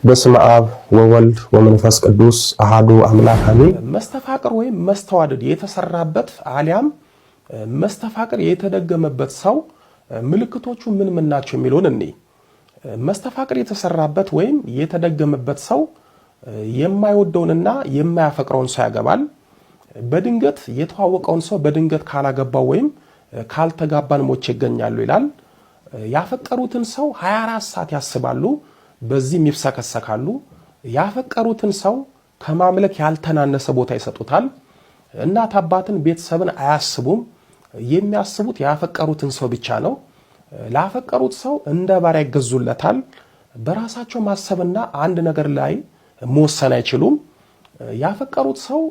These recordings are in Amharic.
በስመ አብ ወወልድ ወመንፈስ ቅዱስ አሐዱ አምላክ አሜን። መስተፋቅር ወይም መስተዋደድ የተሰራበት አሊያም መስተፋቅር የተደገመበት ሰው ምልክቶቹ ምን ናቸው የሚሉን እኔ መስተፋቅር የተሰራበት ወይም የተደገመበት ሰው የማይወደውንና የማያፈቅረውን ሰው ያገባል። በድንገት የተዋወቀውን ሰው በድንገት ካላገባው ወይም ካልተጋባን ሞቼ ይገኛሉ ይላል። ያፈቀሩትን ሰው 24 ሰዓት ያስባሉ፣ በዚህም ይፍሰከሰካሉ። ያፈቀሩትን ሰው ከማምለክ ያልተናነሰ ቦታ ይሰጡታል። እናት አባትን ቤተሰብን አያስቡም። የሚያስቡት ያፈቀሩትን ሰው ብቻ ነው። ላፈቀሩት ሰው እንደ ባሪያ ይገዙለታል። በራሳቸው ማሰብና አንድ ነገር ላይ መወሰን አይችሉም። ያፈቀሩት ሰው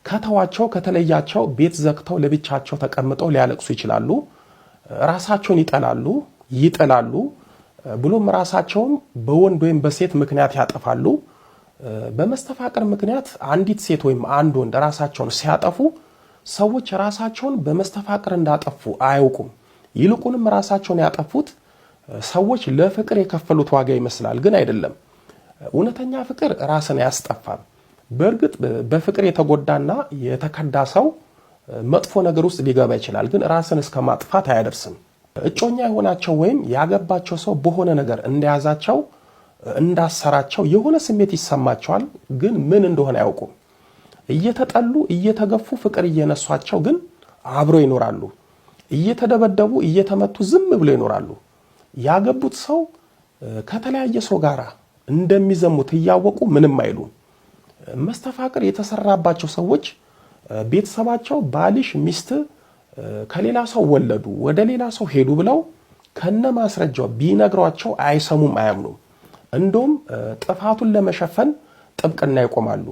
ከተዋቸው ከተለያቸው ቤት ዘግተው ለብቻቸው ተቀምጠው ሊያለቅሱ ይችላሉ። ራሳቸውን ይጠላሉ፣ ይጥላሉ። ብሎም ራሳቸውን በወንድ ወይም በሴት ምክንያት ያጠፋሉ። በመስተፋቅር ምክንያት አንዲት ሴት ወይም አንድ ወንድ ራሳቸውን ሲያጠፉ ሰዎች ራሳቸውን በመስተፋቅር እንዳጠፉ አያውቁም። ይልቁንም ራሳቸውን ያጠፉት ሰዎች ለፍቅር የከፈሉት ዋጋ ይመስላል፣ ግን አይደለም። እውነተኛ ፍቅር ራስን ያስጠፋል። በእርግጥ በፍቅር የተጎዳና የተከዳ ሰው መጥፎ ነገር ውስጥ ሊገባ ይችላል፣ ግን ራስን እስከ ማጥፋት አያደርስም። እጮኛ የሆናቸው ወይም ያገባቸው ሰው በሆነ ነገር እንደያዛቸው እንዳሰራቸው የሆነ ስሜት ይሰማቸዋል፣ ግን ምን እንደሆነ አያውቁም። እየተጠሉ እየተገፉ ፍቅር እየነሷቸው ግን አብረው ይኖራሉ። እየተደበደቡ እየተመቱ ዝም ብለው ይኖራሉ። ያገቡት ሰው ከተለያየ ሰው ጋር እንደሚዘሙት እያወቁ ምንም አይሉም። መስተፋቅር የተሰራባቸው ሰዎች ቤተሰባቸው ባልሽ ሚስት ከሌላ ሰው ወለዱ፣ ወደ ሌላ ሰው ሄዱ ብለው ከነ ማስረጃው ቢነግሯቸው አይሰሙም፣ አያምኑም። እንደውም ጥፋቱን ለመሸፈን ጥብቅና ይቆማሉ።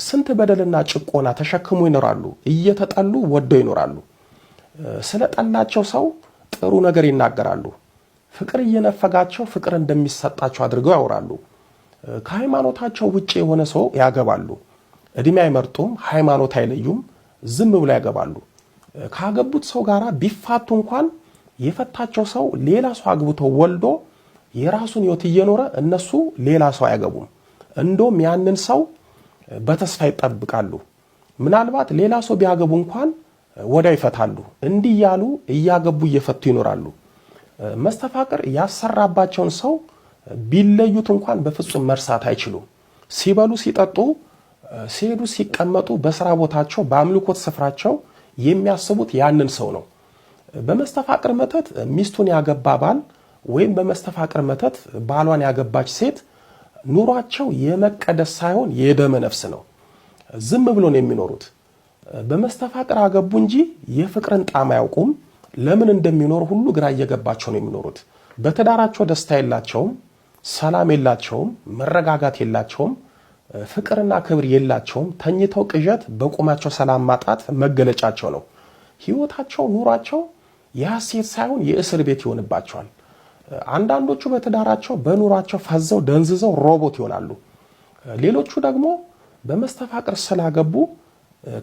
ስንት በደልና ጭቆና ተሸክሞ ይኖራሉ። እየተጠሉ ወደው ይኖራሉ። ስለጠላቸው ሰው ጥሩ ነገር ይናገራሉ። ፍቅር እየነፈጋቸው ፍቅር እንደሚሰጣቸው አድርገው ያወራሉ። ከሃይማኖታቸው ውጪ የሆነ ሰው ያገባሉ። እድሜ አይመርጡም፣ ሃይማኖት አይለዩም፣ ዝም ብለው ያገባሉ። ካገቡት ሰው ጋራ ቢፋቱ እንኳን የፈታቸው ሰው ሌላ ሰው አግብቶ ወልዶ የራሱን ሕይወት እየኖረ እነሱ ሌላ ሰው አያገቡም። እንደውም ያንን ሰው በተስፋ ይጠብቃሉ። ምናልባት ሌላ ሰው ቢያገቡ እንኳን ወዲያው ይፈታሉ። እንዲህ ያሉ እያገቡ እየፈቱ ይኖራሉ። መስተፋቅር ያሰራባቸውን ሰው ቢለዩት እንኳን በፍጹም መርሳት አይችሉም። ሲበሉ፣ ሲጠጡ፣ ሲሄዱ፣ ሲቀመጡ፣ በስራ ቦታቸው፣ በአምልኮት ስፍራቸው የሚያስቡት ያንን ሰው ነው። በመስተፋቅር መተት ሚስቱን ያገባ ባል ወይም በመስተፋቅር መተት ባሏን ያገባች ሴት ኑሯቸው የመቀደስ ሳይሆን የደመ ነፍስ ነው። ዝም ብሎ ነው የሚኖሩት። በመስተፋቅር አገቡ እንጂ የፍቅርን ጣዕም አያውቁም። ለምን እንደሚኖር ሁሉ ግራ እየገባቸው ነው የሚኖሩት። በትዳራቸው ደስታ የላቸውም፣ ሰላም የላቸውም፣ መረጋጋት የላቸውም፣ ፍቅርና ክብር የላቸውም። ተኝተው ቅዠት፣ በቁማቸው ሰላም ማጣት መገለጫቸው ነው። ህይወታቸው፣ ኑሯቸው የሐሴት ሳይሆን የእስር ቤት ይሆንባቸዋል። አንዳንዶቹ በትዳራቸው በኑሯቸው ፈዘው ደንዝዘው ሮቦት ይሆናሉ። ሌሎቹ ደግሞ በመስተፋቅር ስላገቡ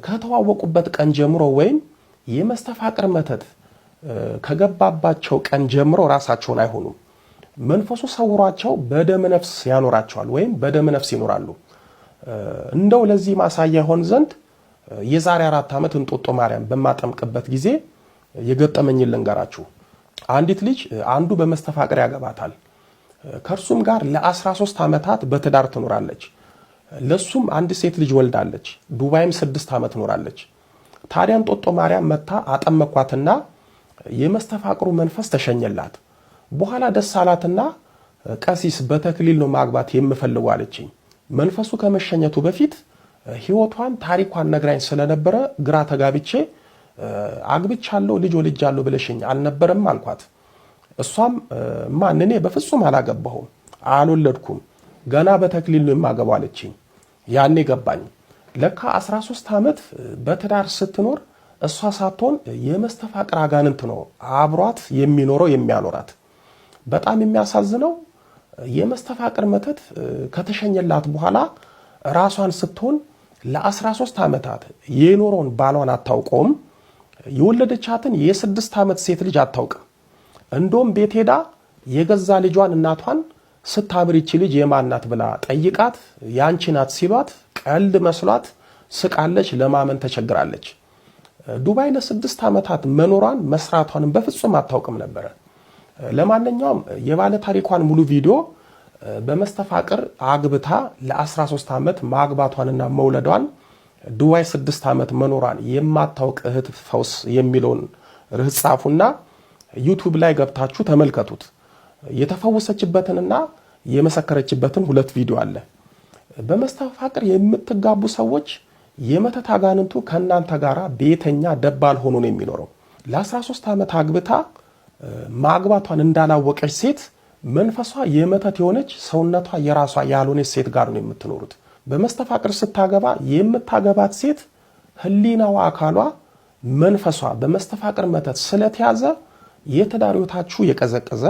ከተዋወቁበት ቀን ጀምሮ ወይም የመስተፋቅር መተት ከገባባቸው ቀን ጀምሮ ራሳቸውን አይሆኑም። መንፈሱ ሰውሯቸው በደም ነፍስ ያኖራቸዋል ወይም በደም ነፍስ ይኖራሉ። እንደው ለዚህ ማሳያ ይሆን ዘንድ የዛሬ 4 ዓመት እንጦጦ ማርያም በማጠምቅበት ጊዜ የገጠመኝን ልንገራችሁ። አንዲት ልጅ አንዱ በመስተፋቅር ያገባታል። ከርሱም ጋር ለ13 ዓመታት በትዳር ትኖራለች። ለሱም አንድ ሴት ልጅ ወልዳለች። ዱባይም 6 ዓመት ኖራለች። ታዲያ እንጦጦ ማርያም መታ አጠመኳትና የመስተፋቅሩ መንፈስ ተሸኘላት። በኋላ ደስ አላትና ቀሲስ በተክሊል ነው ማግባት የምፈልገው አለችኝ። መንፈሱ ከመሸኘቱ በፊት ህይወቷን ታሪኳን ነግራኝ ስለነበረ ግራ ተጋብቼ አግብቻለሁ ልጅ ወልጃለሁ ብለሽኝ አልነበረም አልኳት። እሷም ማን እኔ በፍጹም አላገባሁም፣ አልወለድኩም፣ ገና በተክሊል ነው የማገባው አለችኝ። ያኔ ገባኝ። ለካ 13 ዓመት በትዳር ስትኖር እሷ ሳትሆን የመስተፋቅር አጋንንት ነው አብሯት የሚኖረው የሚያኖራት። በጣም የሚያሳዝነው የመስተፋቅር መተት ከተሸኘላት በኋላ ራሷን ስትሆን ለ13 ዓመታት የኖረውን ባሏን አታውቀውም። የወለደቻትን የ6 ዓመት ሴት ልጅ አታውቅም። እንደውም ቤት ሄዳ የገዛ ልጇን እናቷን ስታብር ይቺ ልጅ የማናት ብላ ጠይቃት ያንቺ ናት ሲሏት ቀልድ መስሏት ስቃለች፣ ለማመን ተቸግራለች። ዱባይ ለ6 ዓመታት መኖሯን መስራቷን በፍጹም አታውቅም ነበር። ለማንኛውም የባለ ታሪኳን ሙሉ ቪዲዮ በመስተፋቅር አግብታ ለ13 ዓመት ማግባቷንና መውለዷን ዱባይ 6 ዓመት መኖሯን የማታውቅ እህት ፈውስ የሚለውን ርዕስ ጻፉና ዩቲዩብ ላይ ገብታችሁ ተመልከቱት። የተፈወሰችበትንና የመሰከረችበትን 2 ቪዲዮ አለ። በመስተፋቅር የምትጋቡ ሰዎች የመተት አጋንንቱ ከናንተ ጋራ ቤተኛ ደባል ሆኖ ነው የሚኖረው። ለ13 ዓመት አግብታ ማግባቷን እንዳላወቀች ሴት መንፈሷ የመተት የሆነች ሰውነቷ የራሷ ያልሆነች ሴት ጋር ነው የምትኖሩት። በመስተፋቅር ስታገባ የምታገባት ሴት ህሊናዋ፣ አካሏ፣ መንፈሷ በመስተፋቅር መተት ስለተያዘ የትዳር ሕይወታችሁ የቀዘቀዘ፣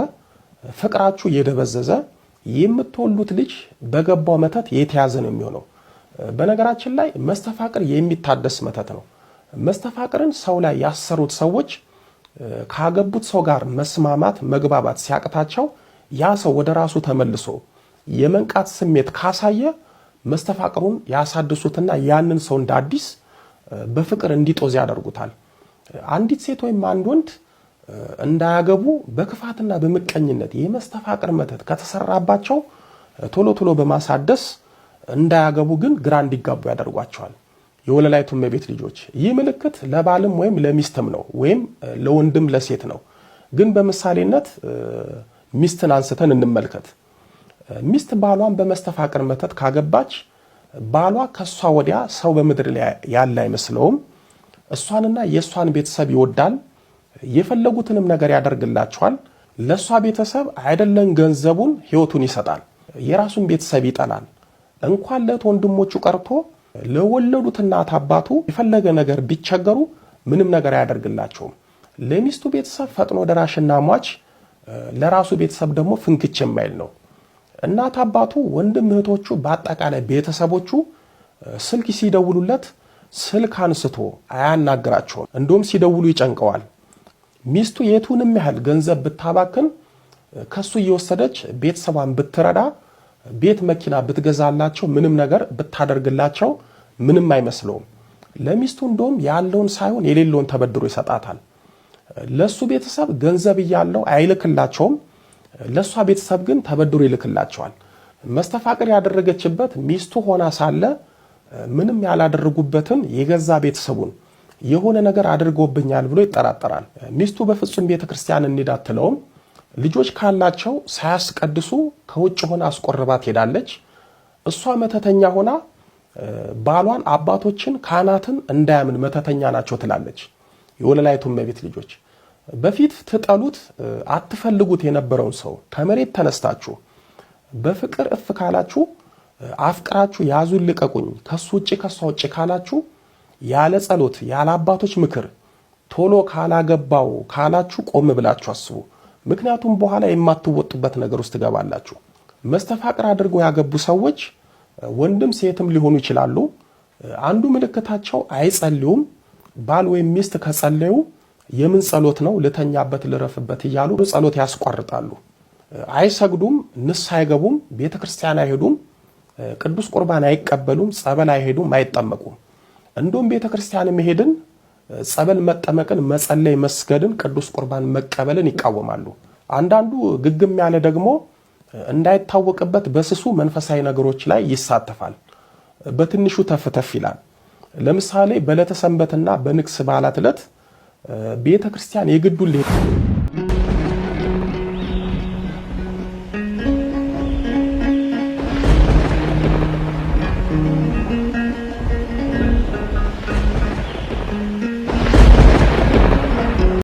ፍቅራችሁ የደበዘዘ፣ የምትወሉት ልጅ በገባው መተት የተያዘ ነው የሚሆነው። በነገራችን ላይ መስተፋቅር የሚታደስ መተት ነው። መስተፋቅርን ሰው ላይ ያሰሩት ሰዎች ካገቡት ሰው ጋር መስማማት መግባባት ሲያቅታቸው ያ ሰው ወደ ራሱ ተመልሶ የመንቃት ስሜት ካሳየ መስተፋቅሩን ያሳድሱትና ያንን ሰው እንደ አዲስ በፍቅር እንዲጦዝ ያደርጉታል። አንዲት ሴት ወይም አንድ ወንድ እንዳያገቡ በክፋትና በምቀኝነት የመስተፋቅር መተት ከተሰራባቸው ቶሎ ቶሎ በማሳደስ እንዳያገቡ ግን ግራ እንዲጋቡ ያደርጓቸዋል። የወለላይቱ እመቤት ልጆች፣ ይህ ምልክት ለባልም ወይም ለሚስትም ነው፣ ወይም ለወንድም ለሴት ነው። ግን በምሳሌነት ሚስትን አንስተን እንመልከት። ሚስት ባሏን በመስተፋቅር መተት ካገባች ባሏ ከሷ ወዲያ ሰው በምድር ላይ ያለ አይመስለውም። እሷንና የሷን ቤተሰብ ይወዳል፣ የፈለጉትንም ነገር ያደርግላቸዋል። ለሷ ቤተሰብ አይደለም ገንዘቡን ሕይወቱን ይሰጣል። የራሱን ቤተሰብ ይጠላል። እንኳን ለወንድሞቹ ቀርቶ ለወለዱት እናት አባቱ የፈለገ ነገር ቢቸገሩ ምንም ነገር አያደርግላቸውም። ለሚስቱ ቤተሰብ ፈጥኖ ደራሽና ሟች፣ ለራሱ ቤተሰብ ደግሞ ፍንክች የማይል ነው። እናት አባቱ፣ ወንድም እህቶቹ፣ በአጠቃላይ ቤተሰቦቹ ስልክ ሲደውሉለት ስልክ አንስቶ አያናግራቸውም። እንደውም ሲደውሉ ይጨንቀዋል። ሚስቱ የቱንም ያህል ገንዘብ ብታባክን ከሱ እየወሰደች ቤተሰቧን ብትረዳ፣ ቤት መኪና ብትገዛላቸው፣ ምንም ነገር ብታደርግላቸው ምንም አይመስለውም። ለሚስቱ እንደውም ያለውን ሳይሆን የሌለውን ተበድሮ ይሰጣታል። ለሱ ቤተሰብ ገንዘብ እያለው አይልክላቸውም። ለሷ ቤተሰብ ግን ተበድሮ ይልክላቸዋል። መስተፋቅር ያደረገችበት ሚስቱ ሆና ሳለ ምንም ያላደረጉበትን የገዛ ቤተሰቡን የሆነ ነገር አድርጎብኛል ብሎ ይጠራጠራል። ሚስቱ በፍጹም ቤተክርስቲያን እንዲዳትለውም ልጆች ካላቸው ሳያስቀድሱ ከውጭ ሆና አስቆርባት ሄዳለች። እሷ መተተኛ ሆና ባሏን አባቶችን ካህናትን እንዳያምን መተተኛ ናቸው ትላለች። የወለላይቱ እመቤት ልጆች፣ በፊት ትጠሉት አትፈልጉት የነበረውን ሰው ከመሬት ተነስታችሁ በፍቅር እፍ ካላችሁ፣ አፍቅራችሁ ያዙን ልቀቁኝ ከሱ ውጪ ከሷ ውጪ ካላችሁ፣ ያለ ጸሎት ያለ አባቶች ምክር ቶሎ ካላገባው ካላችሁ ቆም ብላችሁ አስቡ። ምክንያቱም በኋላ የማትወጡበት ነገር ውስጥ ትገባላችሁ። መስተፋቅር አድርገው ያገቡ ሰዎች ወንድም ሴትም ሊሆኑ ይችላሉ። አንዱ ምልክታቸው አይጸልዩም። ባል ወይም ሚስት ከጸለዩ የምን ጸሎት ነው ልተኛበት ልረፍበት እያሉ ጸሎት ያስቋርጣሉ። አይሰግዱም፣ ንስሐ አይገቡም፣ ቤተክርስቲያን አይሄዱም፣ ቅዱስ ቁርባን አይቀበሉም፣ ጸበል አይሄዱም፣ አይጠመቁም። እንደውም ቤተክርስቲያን መሄድን፣ ጸበል መጠመቅን፣ መጸለይ፣ መስገድን፣ ቅዱስ ቁርባን መቀበልን ይቃወማሉ። አንዳንዱ ግግም ያለ ደግሞ እንዳይታወቅበት በስሱ መንፈሳዊ ነገሮች ላይ ይሳተፋል። በትንሹ ተፍተፍ ይላል። ለምሳሌ በዕለተ ሰንበትና በንግስ በዓላት ዕለት ቤተክርስቲያን የግዱን